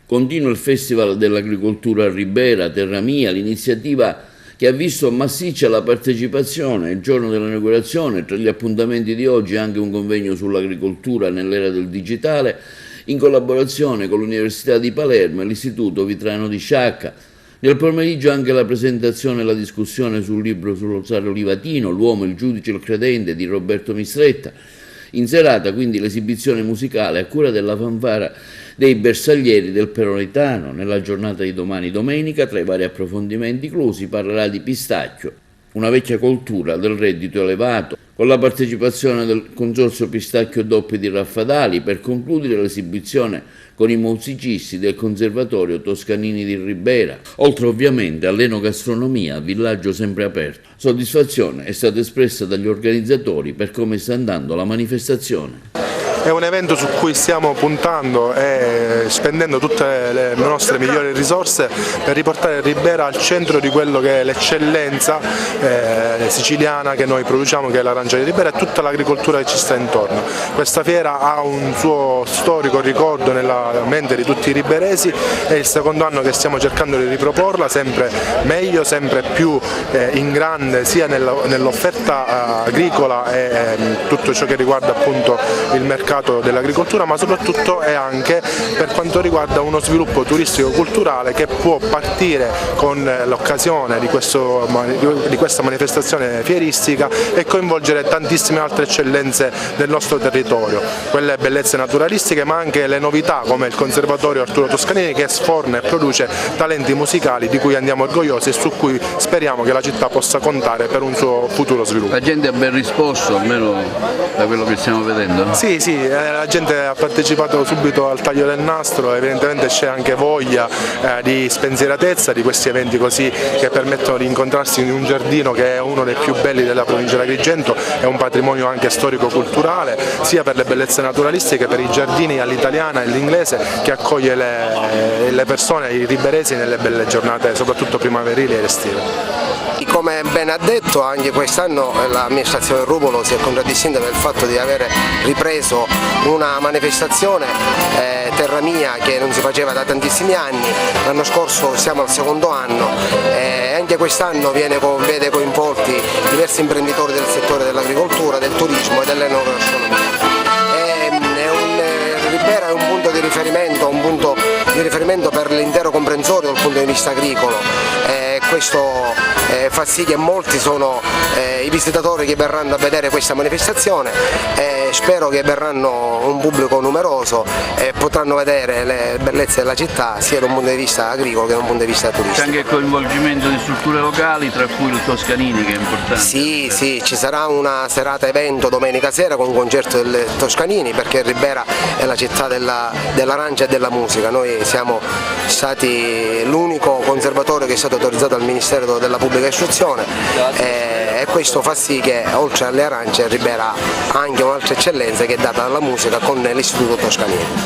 Continua il Festival dell'Agricoltura a Ribera, Terra Mia, l'iniziativa che ha visto massiccia la partecipazione il giorno dell'inaugurazione. Tra gli appuntamenti di oggi anche un convegno sull'agricoltura nell'era del digitale, in collaborazione con l'Università di Palermo e l'Istituto Vitrano di Sciacca. Nel pomeriggio anche la presentazione e la discussione sul libro sullo zar Livatino, L'uomo, il giudice e il credente di Roberto Mistretta. In serata quindi l'esibizione musicale a cura della fanfara dei bersaglieri del Peronitano. Nella giornata di domani domenica, tra i vari approfondimenti inclusi, parlerà di pistacchio, una vecchia coltura del reddito elevato, con la partecipazione del Consorzio Pistacchio Doppi di Raffadali, per concludere l'esibizione con i musicisti del Conservatorio Toscanini di Ribera, oltre ovviamente all'enogastronomia, villaggio sempre aperto. Soddisfazione è stata espressa dagli organizzatori per come sta andando la manifestazione. È un evento su cui stiamo puntando e spendendo tutte le nostre migliori risorse per riportare Ribera al centro di quello che è l'eccellenza siciliana che noi produciamo, che è l'arancia di Ribera, e tutta l'agricoltura che ci sta intorno. Questa fiera ha un suo storico ricordo nella mente di tutti i riberesi, è il secondo anno che stiamo cercando di riproporla, sempre meglio, sempre più in grande, sia nell'offerta agricola e tutto ciò che riguarda appunto il mercato dell'agricoltura, ma soprattutto è anche per quanto riguarda uno sviluppo turistico-culturale che può partire con l'occasione di questa manifestazione fieristica e coinvolgere tantissime altre eccellenze del nostro territorio, quelle bellezze naturalistiche ma anche le novità come il Conservatorio Arturo Toscanini, che sforna e produce talenti musicali di cui andiamo orgogliosi e su cui speriamo che la città possa contare per un suo futuro sviluppo. La gente ha ben risposto, almeno da quello che stiamo vedendo? Sì, la gente ha partecipato subito al taglio del nastro, evidentemente c'è anche voglia di spensieratezza di questi eventi così che permettono di incontrarsi in un giardino che è uno dei più belli della provincia di Agrigento, è un patrimonio anche storico-culturale, sia per le bellezze naturalistiche che per i giardini all'italiana e all'inglese, che accoglie le persone, i riberesi, nelle belle giornate soprattutto primaverili ed estive. Come ben ha detto, anche quest'anno l'amministrazione Rupolo si è contraddistinta per il fatto di aver ripreso una manifestazione Terra Mia che non si faceva da tantissimi anni. L'anno scorso siamo al secondo anno e anche quest'anno vede coinvolti diversi imprenditori del settore dell'agricoltura, del turismo e dell'enogastronomia. Ribera è un punto di riferimento per l'intero comprensorio dal punto di vista agricolo. Questo fa sì che molti sono i visitatori che verranno a vedere questa manifestazione, spero che verranno un pubblico numeroso e potranno vedere le bellezze della città sia da un punto di vista agricolo che da un punto di vista turistico. C'è anche il coinvolgimento di strutture locali, tra cui il Toscanini, che è importante. Sì, ci sarà una serata evento domenica sera con un concerto del Toscanini, perché Ribera è la città dell'arancia e della musica. Noi siamo stati l'unico conservatorio che è stato autorizzato dal Ministero della Pubblica Istruzione e questo fa sì che oltre alle arance Ribera ha anche un'altra eccellenza che è data dalla musica con l'Istituto Toscanini.